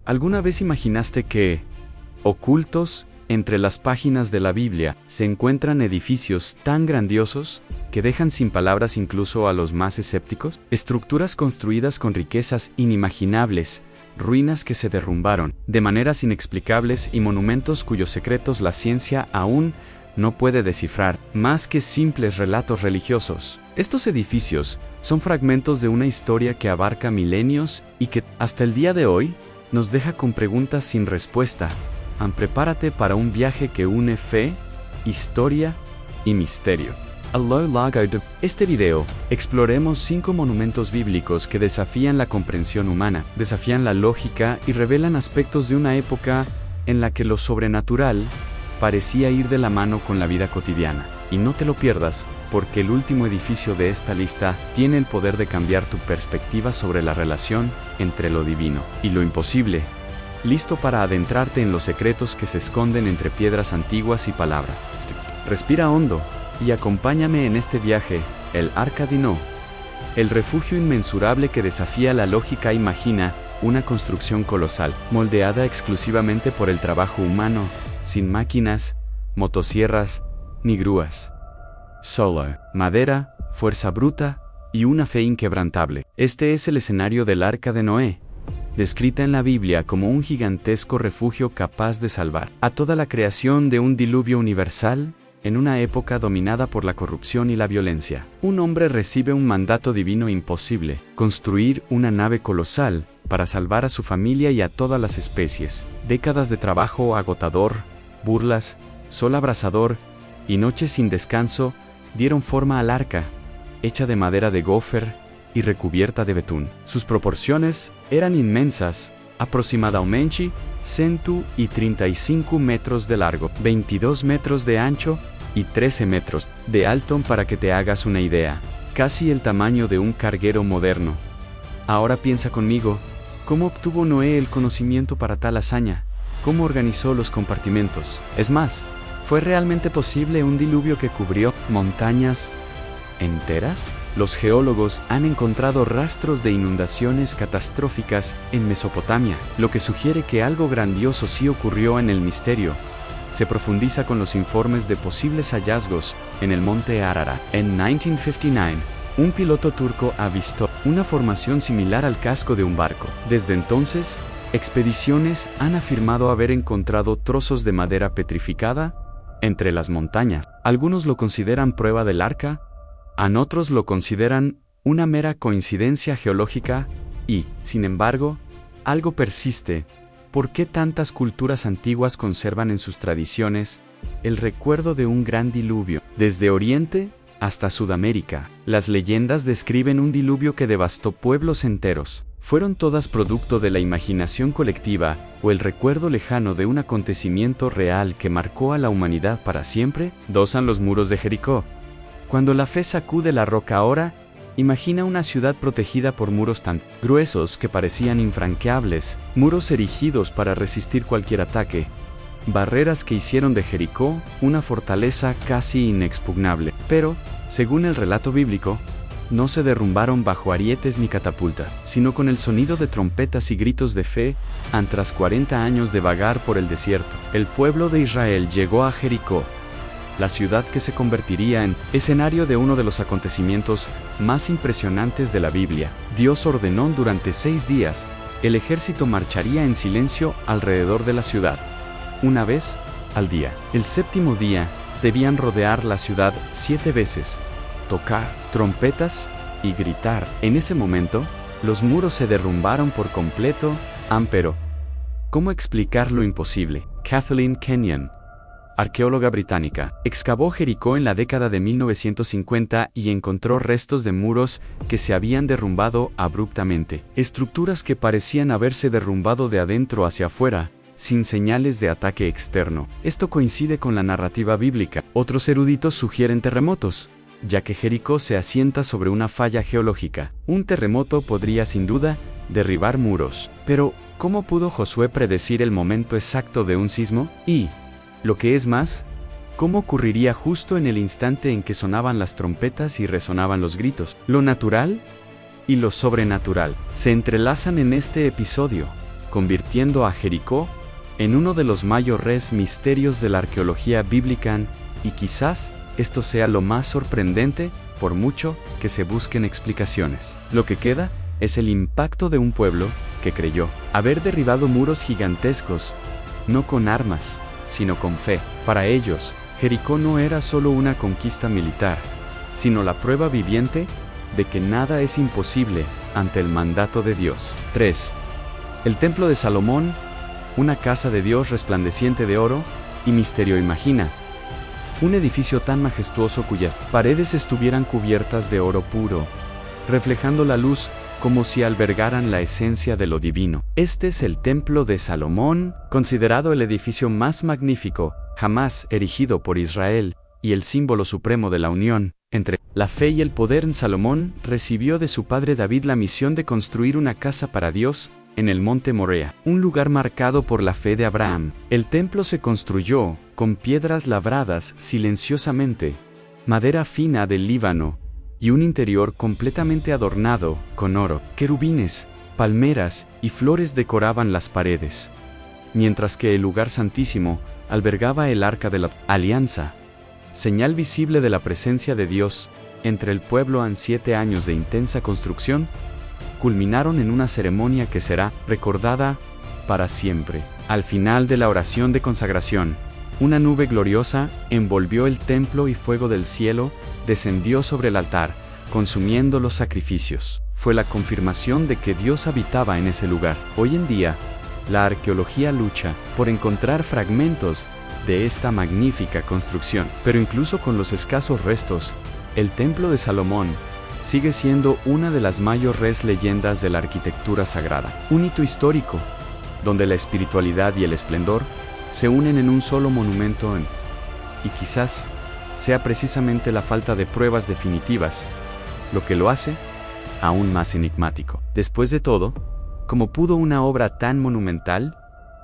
¿Alguna vez imaginaste que, ocultos entre las páginas de la Biblia, se encuentran edificios tan grandiosos que dejan sin palabras incluso a los más escépticos? Estructuras construidas con riquezas inimaginables, ruinas que se derrumbaron de maneras inexplicables y monumentos cuyos secretos la ciencia aún no puede descifrar, más que simples relatos religiosos. Estos edificios son fragmentos de una historia que abarca milenios y que, hasta el día de hoy, nos deja con preguntas sin respuesta. Prepárate para un viaje que une fe, historia y misterio. Este video, exploremos 5 monumentos bíblicos que desafían la comprensión humana, desafían la lógica y revelan aspectos de una época en la que lo sobrenatural parecía ir de la mano con la vida cotidiana. Y no te lo pierdas, porque el último edificio de esta lista tiene el poder de cambiar tu perspectiva sobre la relación entre lo divino y lo imposible. ¿Listo para adentrarte en los secretos que se esconden entre piedras antiguas y palabras? Respira hondo y acompáñame en este viaje, el Arca de Noé. El refugio inmensurable que desafía la lógica imagina una construcción colosal, moldeada exclusivamente por el trabajo humano, sin máquinas, motosierras, ni grúas. Solo madera, fuerza bruta y una fe inquebrantable. Este es el escenario del Arca de Noé, descrita en la Biblia como un gigantesco refugio capaz de salvar a toda la creación de un diluvio universal, en una época dominada por la corrupción y la violencia. Un hombre recibe un mandato divino imposible: construir una nave colosal para salvar a su familia y a todas las especies. Décadas de trabajo agotador, burlas, sol abrasador y noches sin descanso dieron forma al arca, hecha de madera de gofer y recubierta de betún. Sus proporciones eran inmensas, aproximadamente 135 metros de largo, 22 metros de ancho y 13 metros de alto. Para que te hagas una idea, casi el tamaño de un carguero moderno. Ahora piensa conmigo, ¿cómo obtuvo Noé el conocimiento para tal hazaña? ¿Cómo organizó los compartimentos? Es más, ¿fue realmente posible un diluvio que cubrió montañas enteras? Los geólogos han encontrado rastros de inundaciones catastróficas en Mesopotamia, lo que sugiere que algo grandioso sí ocurrió en el misterio. Se profundiza con los informes de posibles hallazgos en el monte Ararat. En 1959, un piloto turco avistó una formación similar al casco de un barco. Desde entonces, expediciones han afirmado haber encontrado trozos de madera petrificada entre las montañas. Algunos lo consideran prueba del arca, otros lo consideran una mera coincidencia geológica y, sin embargo, algo persiste. ¿Por qué tantas culturas antiguas conservan en sus tradiciones el recuerdo de un gran diluvio? Desde Oriente hasta Sudamérica, las leyendas describen un diluvio que devastó pueblos enteros. ¿Fueron todas producto de la imaginación colectiva o el recuerdo lejano de un acontecimiento real que marcó a la humanidad para siempre? Dosan los muros de Jericó. Cuando la fe sacude la roca ahora, imagina una ciudad protegida por muros tan gruesos que parecían infranqueables, muros erigidos para resistir cualquier ataque, barreras que hicieron de Jericó una fortaleza casi inexpugnable. Pero, según el relato bíblico, no se derrumbaron bajo arietes ni catapulta, sino con el sonido de trompetas y gritos de fe. Tras 40 años de vagar por el desierto, el pueblo de Israel llegó a Jericó, la ciudad que se convertiría en escenario de uno de los acontecimientos más impresionantes de la Biblia. Dios ordenó durante 6 días, el ejército marcharía en silencio alrededor de la ciudad, una vez al día. El 7º día, debían rodear la ciudad 7 veces, tocar trompetas y gritar. En ese momento, los muros se derrumbaron por completo. Pero, ¿cómo explicar lo imposible? Kathleen Kenyon, arqueóloga británica, excavó Jericó en la década de 1950 y encontró restos de muros que se habían derrumbado abruptamente, estructuras que parecían haberse derrumbado de adentro hacia afuera, sin señales de ataque externo. Esto coincide con la narrativa bíblica. Otros eruditos sugieren terremotos, ya que Jericó se asienta sobre una falla geológica. Un terremoto podría sin duda derribar muros. Pero, ¿cómo pudo Josué predecir el momento exacto de un sismo? Y, lo que es más, ¿cómo ocurriría justo en el instante en que sonaban las trompetas y resonaban los gritos? Lo natural y lo sobrenatural se entrelazan en este episodio, convirtiendo a Jericó en uno de los mayores misterios de la arqueología bíblica, y quizás esto sea lo más sorprendente, por mucho que se busquen explicaciones. Lo que queda es el impacto de un pueblo que creyó haber derribado muros gigantescos, no con armas, sino con fe. Para ellos, Jericó no era solo una conquista militar, sino la prueba viviente de que nada es imposible ante el mandato de Dios. 3. El Templo de Salomón, una casa de Dios resplandeciente de oro y misterio. Imagina un edificio tan majestuoso cuyas paredes estuvieran cubiertas de oro puro, reflejando la luz como si albergaran la esencia de lo divino. Este es el Templo de Salomón, considerado el edificio más magnífico jamás erigido por Israel, y el símbolo supremo de la unión entre la fe y el poder. En Salomón recibió de su padre David la misión de construir una casa para Dios en el monte Morea, un lugar marcado por la fe de Abraham. El templo se construyó con piedras labradas silenciosamente, madera fina del Líbano, y un interior completamente adornado con oro. Querubines, palmeras y flores decoraban las paredes, mientras que el lugar santísimo albergaba el arca de la alianza, señal visible de la presencia de Dios entre el pueblo. 7 años de intensa construcción culminaron en una ceremonia que será recordada para siempre. Al final de la oración de consagración, una nube gloriosa envolvió el templo y fuego del cielo descendió sobre el altar, consumiendo los sacrificios. Fue la confirmación de que Dios habitaba en ese lugar. Hoy en día, la arqueología lucha por encontrar fragmentos de esta magnífica construcción, pero incluso con los escasos restos, el Templo de Salomón sigue siendo una de las mayores leyendas de la arquitectura sagrada. Un hito histórico, donde la espiritualidad y el esplendor se unen en un solo monumento y quizás sea precisamente la falta de pruebas definitivas lo que lo hace aún más enigmático. Después de todo, ¿cómo pudo una obra tan monumental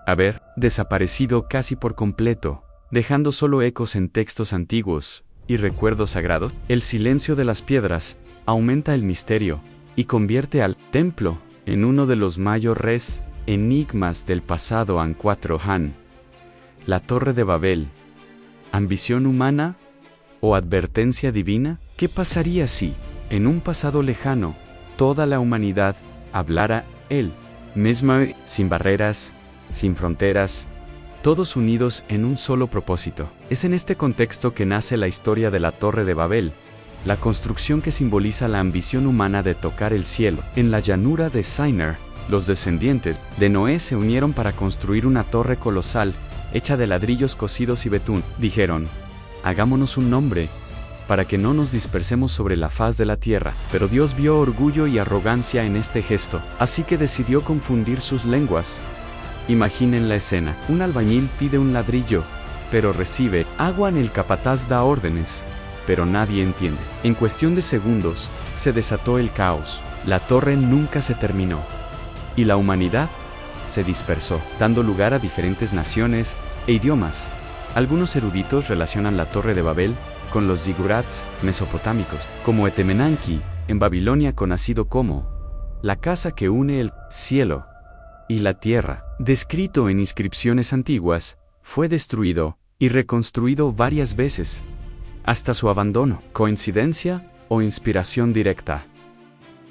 haber desaparecido casi por completo, dejando solo ecos en textos antiguos y recuerdos sagrados? El silencio de las piedras aumenta el misterio y convierte al templo en uno de los mayores enigmas del pasado. 4. La Torre de Babel. ¿Ambición humana o advertencia divina? ¿Qué pasaría si, en un pasado lejano, toda la humanidad hablara él mismo, sin barreras, sin fronteras, todos unidos en un solo propósito? Es en este contexto que nace la historia de la Torre de Babel, la construcción que simboliza la ambición humana de tocar el cielo. En la llanura de Sinar, los descendientes de Noé se unieron para construir una torre colosal, hecha de ladrillos cocidos y betún. Dijeron: hagámonos un nombre, para que no nos dispersemos sobre la faz de la tierra. Pero Dios vio orgullo y arrogancia en este gesto, así que decidió confundir sus lenguas. Imaginen la escena. Un albañil pide un ladrillo, pero recibe agua. El capataz da órdenes, pero nadie entiende. En cuestión de segundos, se desató el caos. La torre nunca se terminó, y la humanidad se dispersó, dando lugar a diferentes naciones e idiomas. Algunos eruditos relacionan la Torre de Babel con los zigurats mesopotámicos, como Etemenanki, en Babilonia conocido como la casa que une el cielo y la tierra. Descrito en inscripciones antiguas, fue destruido y reconstruido varias veces, hasta su abandono. ¿Coincidencia o inspiración directa?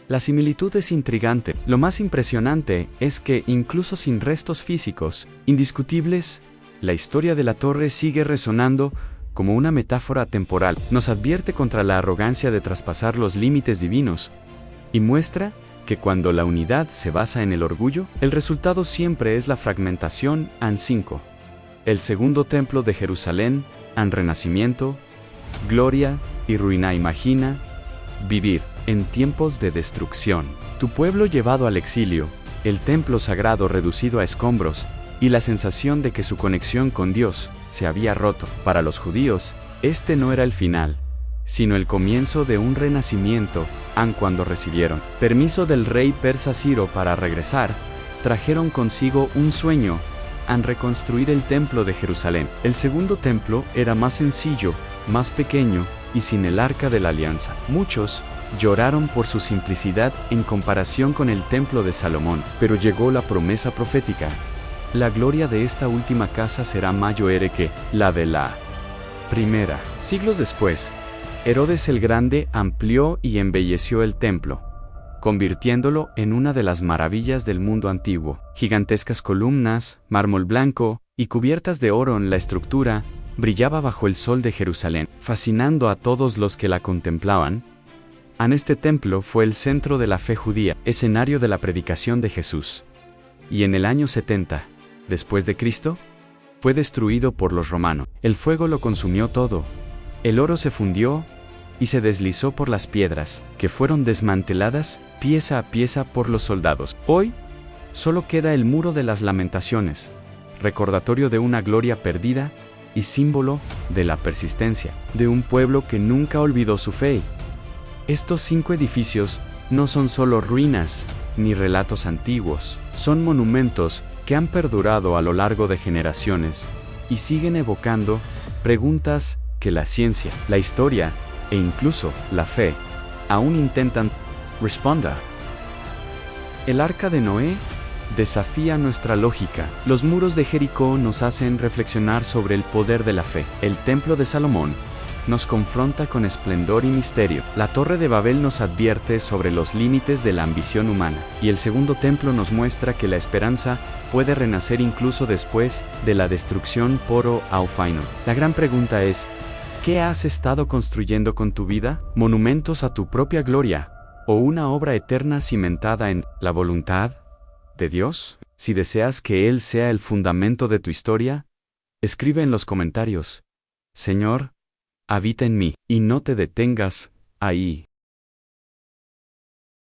La similitud es intrigante. Lo más impresionante es que, incluso sin restos físicos indiscutibles, la historia de la torre sigue resonando como una metáfora temporal. Nos advierte contra la arrogancia de traspasar los límites divinos y muestra que cuando la unidad se basa en el orgullo, el resultado siempre es la fragmentación. 5. El segundo templo de Jerusalén, renacimiento, gloria y ruina. Imagina vivir en tiempos de destrucción, tu pueblo llevado al exilio, el templo sagrado reducido a escombros, y la sensación de que su conexión con Dios se había roto. Para los judíos, este no era el final, sino el comienzo de un renacimiento. Cuando recibieron permiso del rey persa Ciro para regresar, trajeron consigo un sueño: reconstruir el templo de Jerusalén. El segundo templo era más sencillo, más pequeño y sin el arca de la alianza. Muchos Lloraron por su simplicidad en comparación con el templo de Salomón, pero llegó la promesa profética. La gloria de esta última casa será mayor que la de la primera. Siglos después, Herodes el Grande amplió y embelleció el templo, convirtiéndolo en una de las maravillas del mundo antiguo. Gigantescas columnas, mármol blanco y cubiertas de oro en la estructura, brillaba bajo el sol de Jerusalén, fascinando a todos los que la contemplaban. Este templo fue el centro de la fe judía, escenario de la predicación de Jesús. Y en el año 70, después de Cristo, fue destruido por los romanos. El fuego lo consumió todo. El oro se fundió y se deslizó por las piedras, que fueron desmanteladas pieza a pieza por los soldados. Hoy, solo queda el Muro de las Lamentaciones, recordatorio de una gloria perdida y símbolo de la persistencia de un pueblo que nunca olvidó su fe. Estos 5 edificios no son solo ruinas ni relatos antiguos, son monumentos que han perdurado a lo largo de generaciones y siguen evocando preguntas que la ciencia, la historia e incluso la fe aún intentan responder. El Arca de Noé desafía nuestra lógica. Los muros de Jericó nos hacen reflexionar sobre el poder de la fe. El Templo de Salomón nos confronta con esplendor y misterio. La Torre de Babel nos advierte sobre los límites de la ambición humana. Y el Segundo Templo nos muestra que la esperanza puede renacer incluso después de la destrucción por Auffaino. La gran pregunta es, ¿qué has estado construyendo con tu vida? ¿Monumentos a tu propia gloria? ¿O una obra eterna cimentada en la voluntad de Dios? Si deseas que Él sea el fundamento de tu historia, escribe en los comentarios: Señor, habita en mí, y no te detengas ahí.